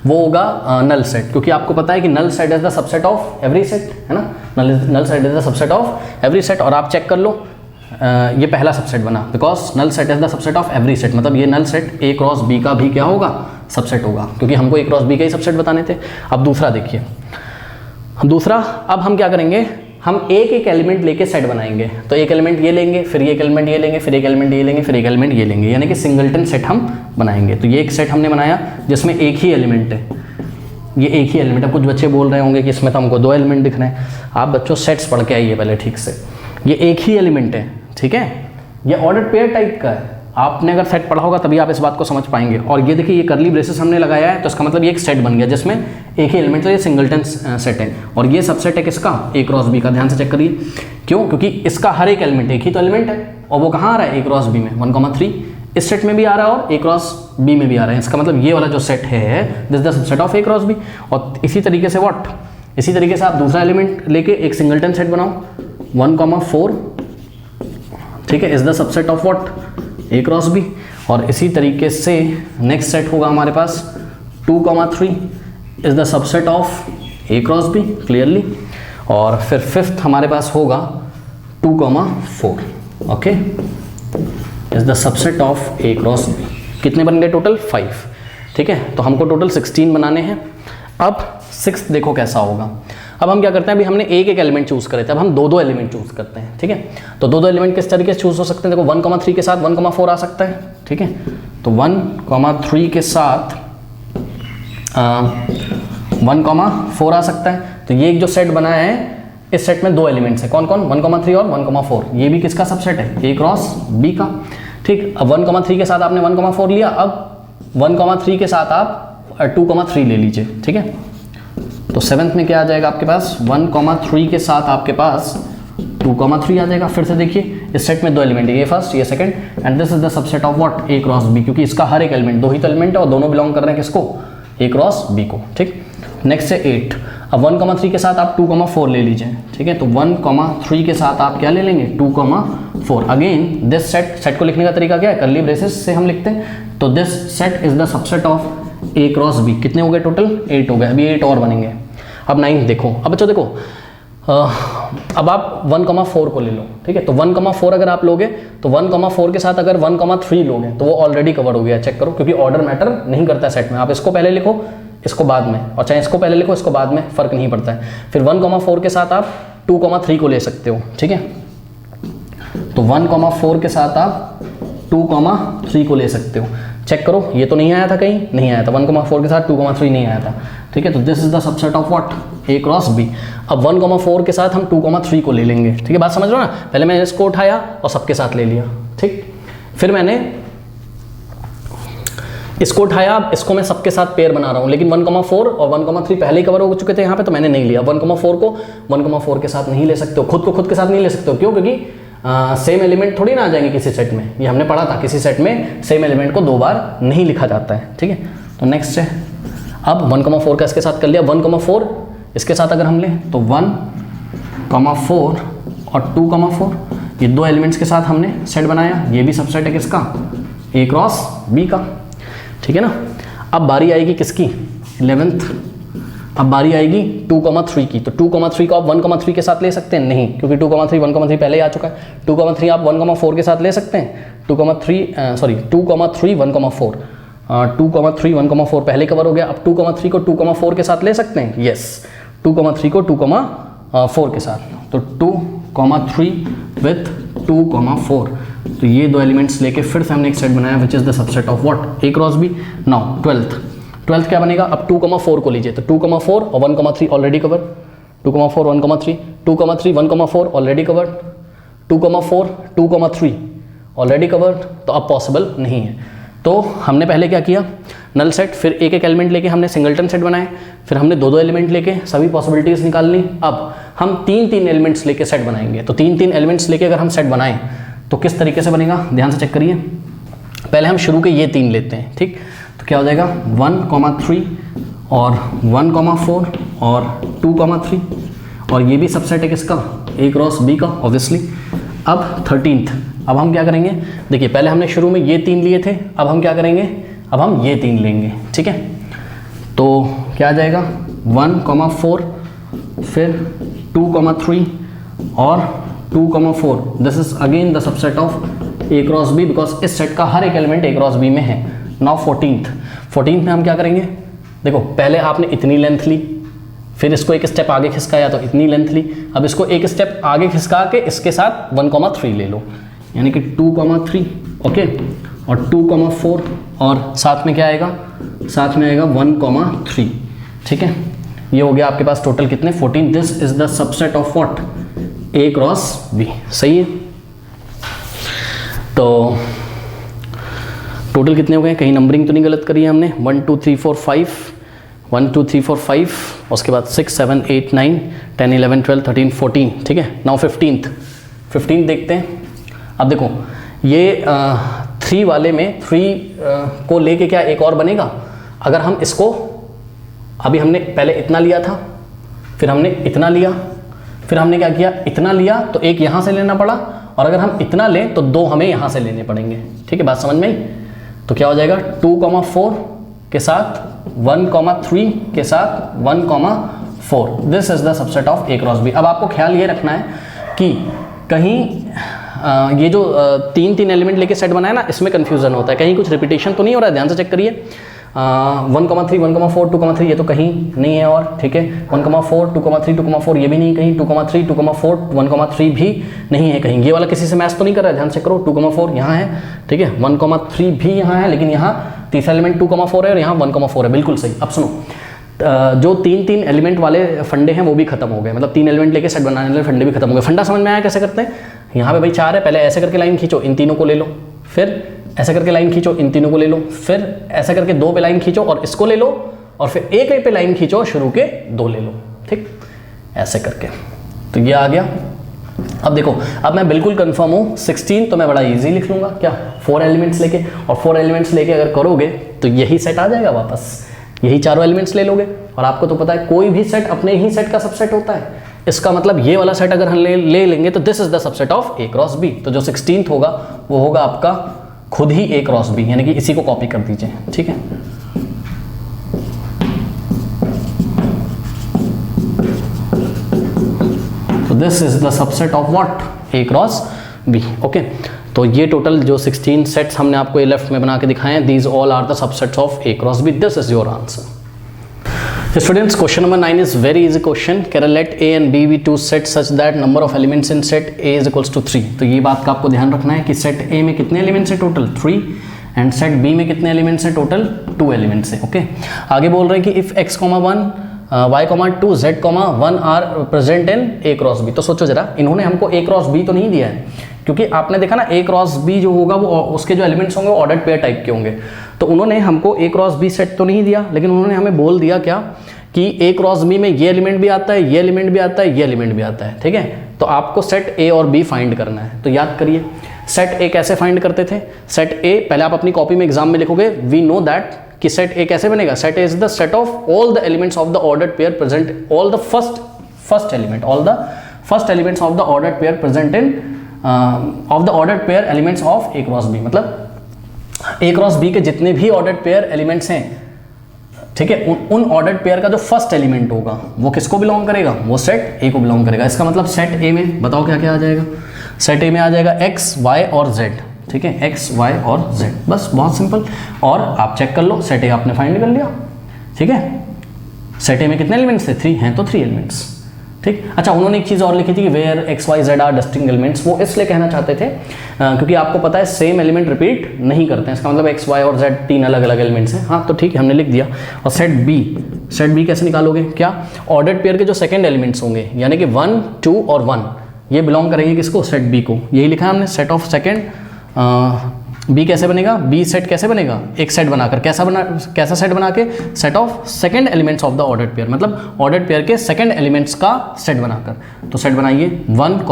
वो होगा नल सेट, क्योंकि आपको पता है कि null set is the subset of every set, है ना। Null set is the subset of every set. और आप चेक कर लो, ये पहला सबसेट बना, because null set is the subset of every set, मतलब ये null set A cross B का भी क्या होगा, सबसेट होगा, क्योंकि हमको A क्रॉस B का ही सबसेट बताने थे। अब दूसरा देखिए, अब हम क्या करेंगे, हम एक एलिमेंट लेके सेट बनाएंगे। तो एक एलिमेंट ये लेंगे, फिर एक एलिमेंट ये लेंगे, फिर एक एलिमेंट ये लेंगे, फिर एक एलिमेंट ये लेंगे, यानी कि सिंगलटन सेट हम बनाएंगे। तो ये एक सेट हमने बनाया जिसमें एक ही एलिमेंट है, ये एक ही एलिमेंट है। कुछ बच्चे बोल रहे होंगे कि इसमें तो हमको 2 एलिमेंट दिख रहे हैं। आप बच्चों सेट्स पढ़ के आइए पहले ठीक से। ये एक ही एलिमेंट है, ठीक है, ये ऑर्डर पेयर टाइप का है। आपने अगर सेट पढ़ा होगा तभी आप इस बात को समझ पाएंगे। और ये देखिए, ये करली ब्रेसेस हमने लगाया है, तो इसका मतलब ये एक सेट बन गया जिसमें एक ही एलिमेंट, तो ये सिंगलटन सेट है। और ये सबसेट है किसका, A क्रॉस B का। ध्यान से चेक करिए, क्यों? क्योंकि इसका हर एक एलिमेंट, एक ही तो एलिमेंट है, और वो कहाँ आ रहा है, A क्रॉस B में 1,3 इस सेट में भी आ रहा है और A क्रॉस B में भी आ रहा है। इसका मतलब ये वाला जो सेट है this the subset of A cross B। और इसी तरीके से इसी तरीके से आप दूसरा एलिमेंट लेके एक सिंगलटन सेट बनाओ, 1,4, ठीक है, is the subset of A cross B। और इसी तरीके से नेक्स्ट सेट होगा हमारे पास 2,3 is the subset of A cross B clearly. और फिर फिफ्थ हमारे पास होगा 2,4 okay is the subset of A cross B। कितने बन गए टोटल 5, ठीक है। तो हमको टोटल 16 बनाने हैं। अब सिक्स्थ देखो कैसा होगा। अब हम क्या करते हैं, अभी हमने एक एक एलिमेंट चूज करे थे, अब हम दो दो एलिमेंट चूज करते हैं, ठीक है। तो दो दो एलिमेंट किस तरीके से चूज हो सकते हैं, देखो 1,3 के साथ 1,4 आ सकता है, ठीक है। तो 1,3 के साथ 1,4 आ सकता है। तो ये एक जो सेट बनाया है, इस सेट में दो एलिमेंट्स है, कौन कौन, 1,3 और 1,4। ये भी किसका सबसेट है, A क्रॉस B का, ठीक। अब 1,3 के साथ आपने 1,4 लिया, अब 1,3 के साथ आप 2,3 ले लीजिए, ठीक है। तो सेवेंथ में क्या आ जाएगा आपके पास, 1,3 के साथ आपके पास 2,3 आ जाएगा। फिर से देखिए इस सेट में दो एलिमेंट है, ये फर्स्ट ये second, and this is the subset of what, A cross B, क्योंकि इसका हर एक एलिमेंट, दो ही तो एलिमेंट है और दोनों बिलोंग कर रहे हैं किसको, A क्रॉस B को, ठीक। नेक्स्ट है 8। अब 1,3 के साथ आप 2,4 ले लीजिए, ठीक है। तो 1,3 के साथ आप क्या ले लेंगे, 2,4। अगेन दिस सेट को लिखने का तरीका क्या है, कर्ली ब्रेसेस से हम लिखते हैं। तो this set is the subset of A cross B। कितने हो गए टोटल, 8 हो गए। अभी 8 और बनेंगे। अब 9 देखो। अब बच्चों देखो, अब आप 1,4 को ले लो, ठीक है। तो 1,4 अगर आप लोगे तो 1,4 के साथ अगर 1,3 लोगे तो वो ऑलरेडी कवर हो गया, चेक करो, क्योंकि ऑर्डर मैटर नहीं करता सेट में। आप इसको पहले लिखो, इसको बाद में, और चाहे इसको पहले लिखो इसको बाद में, फर्क नहीं पड़ता है। फिर 1,4 के साथ आप 2,3 को ले सकते हो, ठीक है। तो 1,4 के साथ आप 2,3 को ले सकते हो। चेक करो, ये तो नहीं आया था, कहीं नहीं आया था, 1,4 के साथ 2,3 नहीं आया था, ठीक है। तो this is the subset of what, A cross B। अब 1,4 के साथ हम 2,3 को ले लेंगे, ठीक है। बात समझ रहे हो ना, पहले मैंने इसको उठाया और सबके साथ ले लिया, ठीक। फिर मैंने इसको उठाया, अब इसको मैं सबके साथ पेयर बना रहा हूँ, लेकिन 1,4 और 1,3 पहले ही कवर हो चुके थे यहाँ पे, तो मैंने नहीं लिया। 1,4 को 1,4 के साथ नहीं ले सकते हो, खुद को खुद के साथ नहीं ले सकते हो, क्यों, क्योंकि सेम एलिमेंट थोड़ी ना आ जाएंगे किसी सेट में, ये हमने पढ़ा था, किसी सेट में सेम एलिमेंट को दो बार नहीं लिखा जाता है, ठीक है। तो नेक्स्ट है, अब 1,4 का इसके साथ कर लिया, 1,4 इसके साथ अगर हम लें तो 1,4 और 2,4, ये दो एलिमेंट्स के साथ हमने सेट बनाया। ये भी सबसेट है किसका, A क्रॉस B का, ठीक है ना। अब बारी आएगी किसकी, 11th। अब बारी आएगी 2,3 की। तो 2,3 को आप 1,3 के साथ ले सकते हैं, नहीं, क्योंकि 2,3 1,3 पहले ही आ चुका है। 2,3 आप 1,4 के साथ ले सकते हैं, 2,3 1,4, 2,3 1,4 पहले कवर हो गया। अब 2,3 को 2,4 के साथ ले सकते हैं, यस, 2,3 को 2,4 के साथ। तो 2,3 विथ 2,4, तो ये दो एलिमेंट्स लेके फिर से हमने एक सेट बनाया, which is the subset of what, A cross B। Now 12th क्या बनेगा, अब 2,4 को लीजिए, तो 2,4 और 1,3 already cover, 2,4 1,3, 2,3 1,4 already covered, 2,4 2,3 already covered. तो अब पॉसिबल नहीं है। तो हमने पहले क्या किया, नल सेट, फिर एक एक एलिमेंट लेके हमने सिंगलटन सेट बनाए, फिर हमने दो दो एलिमेंट लेके सभी पॉसिबिलिटीज निकाल ली। अब हम तीन तीन एलिमेंट्स लेके सेट बनाएंगे। तो तीन तीन एलिमेंट्स लेके अगर हम सेट बनाएं तो किस तरीके से बनेगा, ध्यान से चेक करिए। पहले हम शुरू के ये तीन लेते हैं, ठीक। तो क्या हो जाएगा, 1,3 और 1,4 और 2,3, और ये भी सबसेट है किसका, A क्रॉस B का, ऑब्वियसली। अब 13th, अब हम क्या करेंगे, देखिए पहले हमने शुरू में ये तीन लिए थे, अब हम क्या करेंगे, अब हम ये तीन लेंगे, ठीक है। तो क्या आ जाएगा, 1,4 फिर 2,3 और 2,4, this is again the subset of A cross B, because इस सेट का हर एक एलिमेंट A क्रॉस B में है। नाउ 14th में हम क्या करेंगे, देखो पहले आपने इतनी लेंथ ली, फिर इसको एक स्टेप आगे खिसकाया तो इतनी लेंथ ली, अब इसको एक स्टेप आगे खिसका के इसके साथ 1,3 ले लो, यानी कि 2,3, ओके, और 2,4, और साथ में क्या आएगा, साथ में आएगा 1,3, ठीक है। ये हो गया आपके पास टोटल कितने, 14। This is the subset of what, A cross B, सही है। तो टोटल कितने हो गए, कहीं नंबरिंग तो नहीं गलत करी है हमने, 1 2 3 4 5, 1 2 3 4 5, उसके बाद 6 7 8 9 10 11 12 13 14, ठीक है। नाउ 15th देखते हैं। अब देखो ये 3 वाले में 3 को लेके क्या एक और बनेगा, अगर हम इसको, अभी हमने पहले इतना लिया था, फिर हमने इतना लिया, फिर हमने क्या किया, इतना लिया तो एक यहाँ से लेना पड़ा, और अगर हम इतना लें तो दो हमें यहाँ से लेने पड़ेंगे, ठीक है, बात समझ में आई। तो क्या हो जाएगा 2,4 के साथ 1,3 के साथ 1,4, this is the subset of A cross B। अब आपको ख्याल ये रखना है कि कहीं ये जो तीन एलिमेंट लेके सेट बनाया ना, इसमें कंफ्यूजन होता है, कहीं कुछ रिपीटेशन तो नहीं हो रहा है, ध्यान से चेक करिए। 1,3 1,4 2,3 ये तो कहीं नहीं है, और ठीक है 1,4 2,3 2,4 ये भी नहीं कहीं, 2,3 2,4 1,3 भी नहीं है कहीं। ये वाला किसी से मैच तो नहीं कर रहा है, ध्यान से करो। 2,4 यहाँ है, ठीक है, 1,3 भी यहाँ है, लेकिन यहाँ तीसरा एलिमेंट 2,4 है और यहाँ 1,4 है, बिल्कुल सही। अब सुनो, जो तीन एलिमेंट वाले फंडे हैं वो भी खत्म हो गए, मतलब 3 एलिमेंट लेके सेट बनाने वाले फंडे भी खत्म हो गए। फंडा समझ में आया कैसे करते हैं? यहाँ पे भाई 4 है, पहले ऐसे करके लाइन खींचो, इन तीनों को ले लो, फिर ऐसे करके लाइन खींचो, इन तीनों को ले लो, फिर ऐसे करके 2 पे लाइन खींचो और इसको ले लो, और फिर एक पे लाइन खींचो, शुरू के 2 ले लो, ठीक, ऐसे करके। तो ये आ गया। अब देखो, अब मैं बिल्कुल कंफर्म हूँ 16 तो मैं बड़ा इजी लिख लूँगा, क्या 4 एलिमेंट्स लेके, और 4 एलिमेंट्स लेके अगर करोगे तो यही सेट आ जाएगा वापस, यही चारों एलिमेंट्स ले लोगे। और आपको तो पता है कोई भी सेट अपने ही सेट का सबसेट होता है, इसका मतलब ये वाला सेट अगर हम ले लेंगे तो this is the subset of A cross B। तो जो 16th होगा वो होगा आपका खुद ही A क्रॉस B, यानी कि इसी को कॉपी कर दीजिए, ठीक है। तो this is the subset of what? A cross B, okay. तो ये टोटल जो 16 सेट्स हमने आपको ये लेफ्ट में बना के दिखाए हैं, these all are the subsets of A cross B, this is your answer. Students, question number 9 is very easy question. Let A and B be two sets such that number of elements in set A is equals to 3. तो ये बात का आपको ध्यान रखना है कि set A में कितने एलिमेंट्स हैं टोटल? 3, एंड set B में कितने एलिमेंट्स हैं टोटल? 2 एलिमेंट्स हैं, ओके। आगे बोल रहे हैं कि if x, 1 y, 2 z, 1 are present in A cross B। तो सोचो जरा, इन्होंने हमको A क्रॉस B तो नहीं दिया है, क्योंकि आपने देखा ना A क्रॉस B जो होगा वो उसके जो एलिमेंट्स होंगे वो ऑर्डर्ड पेयर टाइप के होंगे। तो उन्होंने हमको A क्रॉस B सेट तो नहीं दिया, लेकिन उन्होंने हमें बोल दिया क्या कि A क्रॉस B में ये एलिमेंट भी आता है, ये एलिमेंट भी आता है, ये एलिमेंट भी आता है, ठीक है। तो आपको सेट A और B फाइंड करना है। तो याद करिए सेट A कैसे फाइंड करते थे? सेट A पहले आप अपनी कॉपी में एग्जाम में लिखोगे, वी नो दैट कि सेट A कैसे बनेगा? Set A is the set of all the elements of the ordered pair present, all the first element, all the first elements of the ordered pair present in of the ordered pair elements of A cross B। मतलब A cross B के जितने भी ordered pair elements हैं, ठीक है, उन ordered pair का जो फर्स्ट एलिमेंट होगा वो किसको बिलोंग करेगा? वो सेट A को बिलोंग करेगा। इसका मतलब सेट A में बताओ क्या क्या आ जाएगा? सेट A में आ जाएगा x, y और z, ठीक है, x, y और z, बस बहुत सिंपल। और आप चेक कर लो, सेट A आपने फाइंड कर लिया, ठीक है। सेट A में कितने एलिमेंट्स थे? 3 हैं, तो 3 एलिमेंट्स, ठीक। अच्छा, उन्होंने एक चीज़ और लिखी थी कि where x, y, z are distinct elements, वो इसलिए कहना चाहते थे क्योंकि आपको पता है सेम एलिमेंट रिपीट नहीं करते हैं, इसका मतलब x, y और z 3 अलग अलग एलिमेंट्स हैं। हाँ, तो ठीक है, हमने लिख दिया। और सेट B कैसे निकालोगे? क्या ऑर्डर्ड पेयर के जो सेकंड एलिमेंट्स होंगे, यानी कि 1, 2 और 1, ये बिलोंग करेंगे किसको? सेट B को। यही लिखा है हमने, सेट ऑफ सेकंड B कैसे बनेगा? B सेट कैसे बनेगा? एक सेट बनाकर, कैसा सेट बना के? Set of second elements of the ordered pair, मतलब ऑर्डर्ड पेयर के सेकंड एलिमेंट्स का सेट बनाकर। तो सेट बनाइए 1,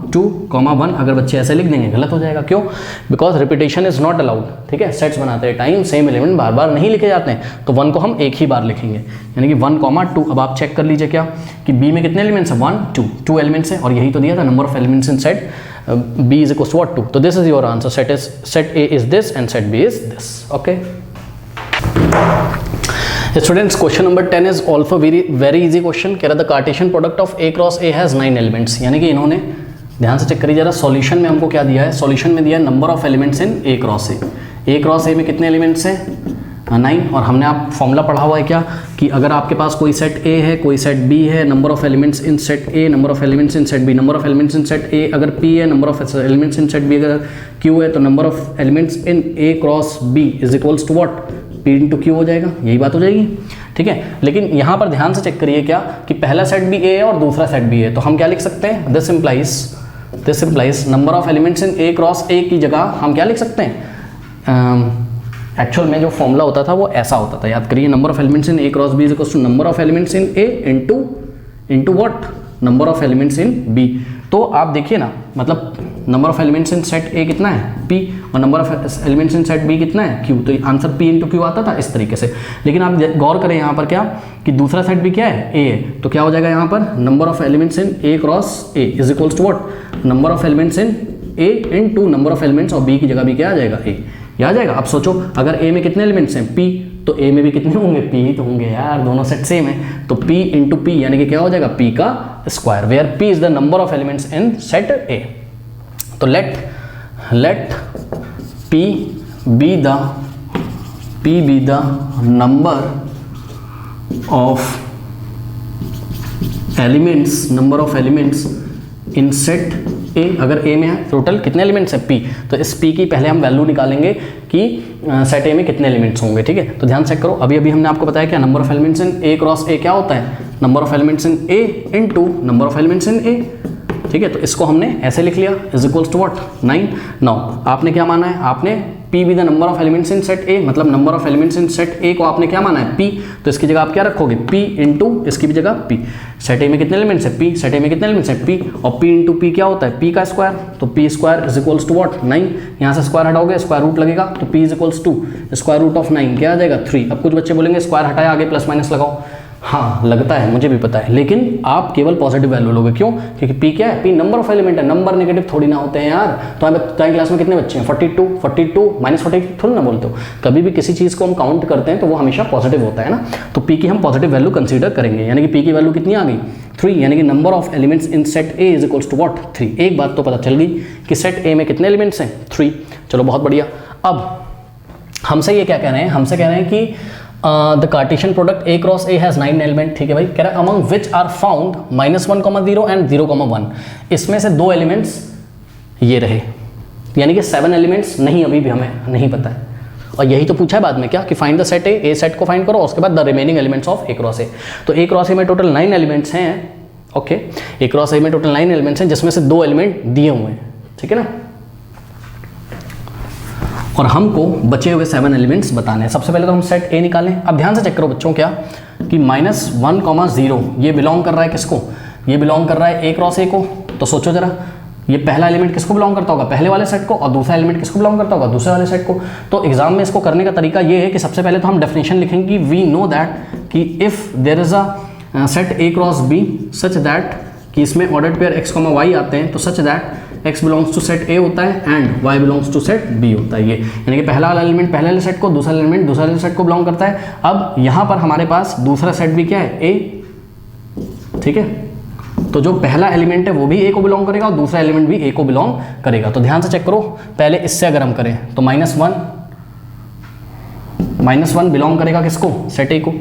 2, 1। अगर बच्चे ऐसे लिख देंगे गलत हो जाएगा, क्यों? Because repetition is not allowed, ठीक है। सेट्स बनाते टाइम सेम एलिमेंट बार बार नहीं लिखे जाते हैं, तो 1 को हम एक ही बार लिखेंगे, यानी कि 1, 2। अब आप चेक कर लीजिए क्या कि B में कितने एलिमेंट्स हैं? 1, 2 एलिमेंट्स हैं, और यही तो दिया था number of elements in set B is equals to what? 2. So this is your answer. Set A is this and set B is this. Okay. Students, question number 10 is also very easy question. कह रहा the Cartesian product of A cross A has 9 elements. यानी कि इन्होंने ध्यान से check करिए जरा, solution में हमको क्या दिया है? सॉल्यूशन में दिया है number of elements in A cross A। A cross A में कितने एलिमेंट्स हैं? 9। और हमने आप फॉर्मूला पढ़ा हुआ है क्या कि अगर आपके पास कोई सेट A है, कोई सेट B है, number of elements in set A, number of elements in set B, number of elements in set A अगर P है, number of elements in set B अगर Q है, तो number of elements in A cross B is equals to what? P into Q हो जाएगा, यही बात हो जाएगी, ठीक है। लेकिन यहाँ पर ध्यान से चेक करिए क्या कि पहला सेट भी A है और दूसरा सेट B है, तो हम क्या लिख सकते हैं? This implies number of elements in A cross A की जगह हम क्या लिख सकते हैं? एक्चुअल में जो फॉर्मूला होता था वो ऐसा होता था, याद करिए, number of elements in A cross B is equals to number of elements in A into what? Number of elements in B। तो आप देखिए ना, मतलब number of elements in set A कितना है? P, और number of elements in set B कितना है? Q। तो आंसर P इंटू Q आता था इस तरीके से। लेकिन आप गौर करें यहाँ पर क्या कि दूसरा सेट भी क्या है? A है। तो क्या हो जाएगा यहाँ पर? Number of elements in A cross A is equals to what? Number of elements in A into number of elements of B की जगह भी क्या आ जाएगा? A। ये आ जाएगा। अब सोचो अगर ए में कितने एलिमेंट्स हैं p, तो ए में भी कितने होंगे, p ही तो होंगे यार, दोनों सेट सेम है। तो p इंटू पी यानी कि क्या हो जाएगा, p का square, where p is the number of elements in set A। तो let p be the number of elements in set A। अगर A में है टोटल कितने एलिमेंट्स है P, तो इस P की पहले हम वैल्यू निकालेंगे कि सेट A में कितने एलिमेंट्स होंगे। ठीक है, तो ध्यान चेक करो, अभी हमने आपको बताया क्या, number of elements in A cross A क्या होता है, number of elements in A into number of elements in A। ठीक है, तो इसको हमने ऐसे लिख लिया is equals to what 9। Now आपने क्या माना है, आपने P be the number of elements in set A, मतलब number of elements in set A को आपने क्या माना है P, तो इसकी जगह आप क्या रखोगे P इंटू इसकी भी जगह P। सेट A में कितने एलिमेंट्स है P, सेट A में कितने एलिमेंट्स है P, और P इंटू P क्या होता है P का स्क्वायर, तो P square is equals to what 9। यहाँ से स्क्वायर हटाओगे स्क्वायर रूट लगेगा, तो P is equals to square root of 9 क्या आ जाएगा 3। अब कुछ बच्चे बोलेंगे स्क्वायर हटाया आगे प्लस माइनस लगाओ, हाँ लगता है, मुझे भी पता है, लेकिन आप केवल पॉजिटिव वैल्यू लोगे। क्यों, क्योंकि P क्या है, P नंबर ऑफ एलिमेंट है, नंबर नेगेटिव थोड़ी ना होते हैं यार। तो तुम्हारी क्लास में कितने बच्चे हैं 42 माइनस 42 थोड़ी ना बोलते हो। कभी भी किसी चीज़ को हम काउंट करते हैं तो वो हमेशा पॉजिटिव होता है ना, तो P की हम पॉजिटिव वैल्यू कंसीडर करेंगे, यानी कि P की वैल्यू कितनी आ गई 3, यानी कि number of elements in set A is equals to what 3। एक बात तो पता चल गई कि सेट A में कितने एलिमेंट्स हैं 3। चलो बहुत बढ़िया। अब हमसे ये क्या कह रहे हैं, हमसे कह रहे हैं कि the Cartesian product A cross A has 9 element. ठीक है भाई, कह रहा है among which are found -1, 0 and 0, 1। इसमें से 2 एलिमेंट्स ये रहे, यानी कि 7 एलिमेंट्स नहीं, अभी भी हमें नहीं पता है। और यही तो पूछा है बाद में क्या, कि find the set A set को फाइंड करो, उसके बाद the remaining elements of A cross A। तो A क्रॉस A में टोटल 9 एलिमेंट्स हैं। ओके, A क्रॉस A में टोटल 9 एलिमेंट्स हैं, जिसमें से 2 एलिमेंट दिए हुए हैं। ठीक है ना, और हमको बचे हुए 7 एलिमेंट्स बताने हैं। सबसे पहले तो हम सेट A निकालें। अब ध्यान से चेक करो बच्चों क्या, कि -1, 0 ये बिलोंग कर रहा है किसको, ये बिलोंग कर रहा है A क्रॉस A को। तो सोचो जरा, ये पहला एलिमेंट किसको बिलोंग करता होगा, पहले वाले सेट को, और दूसरा एलिमेंट किसको बिलोंग करता होगा, दूसरे वाले सेट को। तो एग्जाम में इसको करने का तरीका ये है कि सबसे पहले तो हम डेफिनेशन लिखेंगे कि वी नो दैट कि if there is a set A cross B such that, कि इसमें ऑर्डर्ड पेयर x, y आते हैं, तो such that x belongs to set A होता है and y belongs to set B होता है। ये यानी कि पहला वाला एलिमेंट पहले वाले सेट को, दूसरा एलिमेंट दूसरे वाले सेट को बिलोंग करता है। अब यहाँ पर हमारे पास दूसरा सेट भी क्या है A। ठीक है, तो जो पहला एलिमेंट है वो भी A को बिलोंग करेगा और दूसरा एलिमेंट भी A को बिलोंग करेगा। तो ध्यान से चेक करो, पहले इससे अगर हम करें तो -1 बिलोंग करेगा किसको, सेट A को।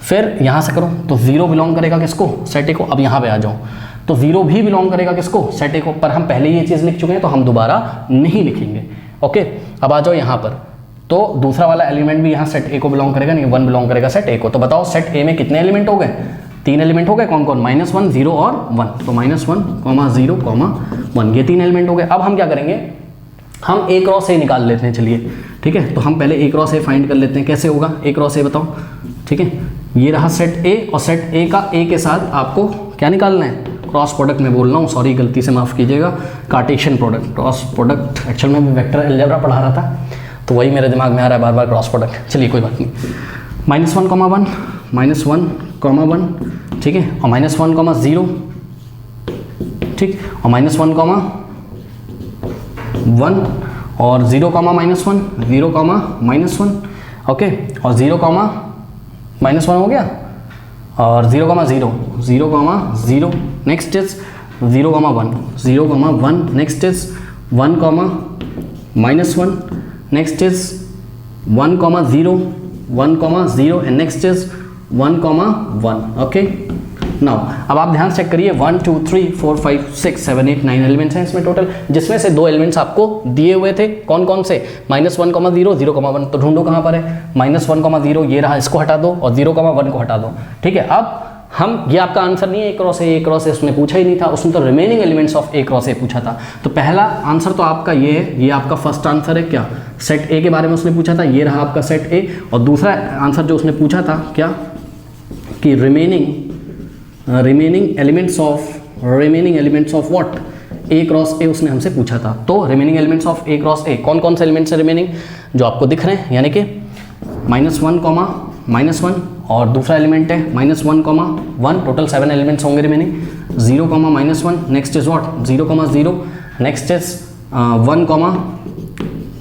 फिर यहाँ से करो तो 0 बिलोंग करेगा किसको, सेट A को। अब यहाँ पे आ जाओ तो 0 भी बिलोंग करेगा किसको, सेट A को। पर हम पहले ये चीज़ लिख चुके हैं तो हम दोबारा नहीं लिखेंगे। ओके, अब आ जाओ यहाँ पर, तो दूसरा वाला एलिमेंट भी यहाँ सेट A को बिलोंग करेगा, नहीं 1 बिलोंग करेगा सेट A को। तो बताओ सेट A में कितने एलिमेंट हो गए, 3 एलिमेंट हो गए, कौन कौन, -1, 0 और 1। तो -1, 0, 1 ये 3 एलिमेंट हो गए। अब हम क्या करेंगे, हम A क्रॉस A निकाल लेते हैं। चलिए ठीक है, तो हम पहले A क्रॉस A फाइंड कर लेते हैं। कैसे होगा A क्रॉस A बताओ। ठीक है, ये रहा सेट A, और सेट A का A के साथ आपको क्या निकालना है, क्रॉस प्रोडक्ट में बोल रहा हूँ, सॉरी गलती से माफ़ कीजिएगा, Cartesian product, cross product. Actual में वेक्टर अलजेब्रा पढ़ा रहा था तो वही मेरे दिमाग में आ रहा है बार बार, क्रॉस प्रोडक्ट। चलिए कोई बात नहीं, -1, 1, ठीक है, और -1, 0, ठीक, और -1, 1 और 0, -1, 0, ओके, और 0, -1 हो गया, और 0, 0, next is 0, 1, next is 1, -1, next is 1, 0, 1, 0 and next is 1, 1। Okay, now अब आप ध्यान से चेक करिए, 1, 2, 3, 4, 5, 6, 7, 8, 9 एलिमेंट्स हैं इसमें टोटल, जिसमें से 2 एलिमेंट्स आपको दिए हुए थे। कौन कौन से, -1, 0, 0, 1। तो ढूंढो कहाँ पर है, -1, 0 ये रहा, इसको हटा दो, और 0, 1 को हटा दो। ठीक है, अब हम, ये आपका आंसर नहीं है A क्रॉस A उसने पूछा ही नहीं था, उसने तो remaining elements of A cross A पूछा था। तो पहला आंसर तो आपका ये है, ये आपका फर्स्ट आंसर है क्या, सेट A के बारे में उसने पूछा था, ये रहा आपका सेट A। और दूसरा आंसर जो उसने पूछा था क्या, कि remaining elements of what, A cross A उसने हमसे पूछा था। तो remaining elements of A cross A कौन कौन से एलिमेंट्स हैं रिमेनिंग, जो आपको दिख रहे हैं, यानी कि -1, -1 और दूसरा एलिमेंट है -1, 1, टोटल 7 एलिमेंट्स होंगे remaining. 0, -1, next is what, 0, 0, next is 1,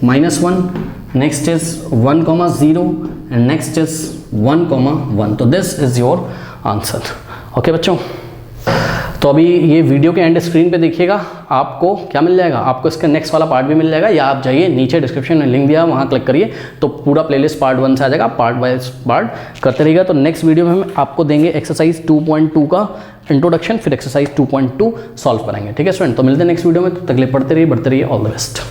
-1, next is 1,0 and next is 1,1। तो this is your answer. Okay बच्चों, तो अभी ये वीडियो के एंड स्क्रीन पे देखिएगा, आपको क्या मिल जाएगा, आपको इसका नेक्स्ट वाला पार्ट भी मिल जाएगा, या आप जाइए नीचे डिस्क्रिप्शन में लिंक दिया वहाँ क्लिक करिए तो पूरा प्लेलिस्ट पार्ट 1 से आ जाएगा, पार्ट वाइज पार्ट करते रहिएगा। तो नेक्स्ट वीडियो में हम आपको देंगे एक्सरसाइज 2.2 का इंट्रोडक्शन, फिर एक्सरसाइज 2.2 सॉल्व कराएंगे। ठीक है स्टूडेंट, तो मिलते हैं नेक्स्ट वीडियो में, तब तक के लिए पढ़ते रहिए, बढ़ते रहिए, ऑल द बेस्ट।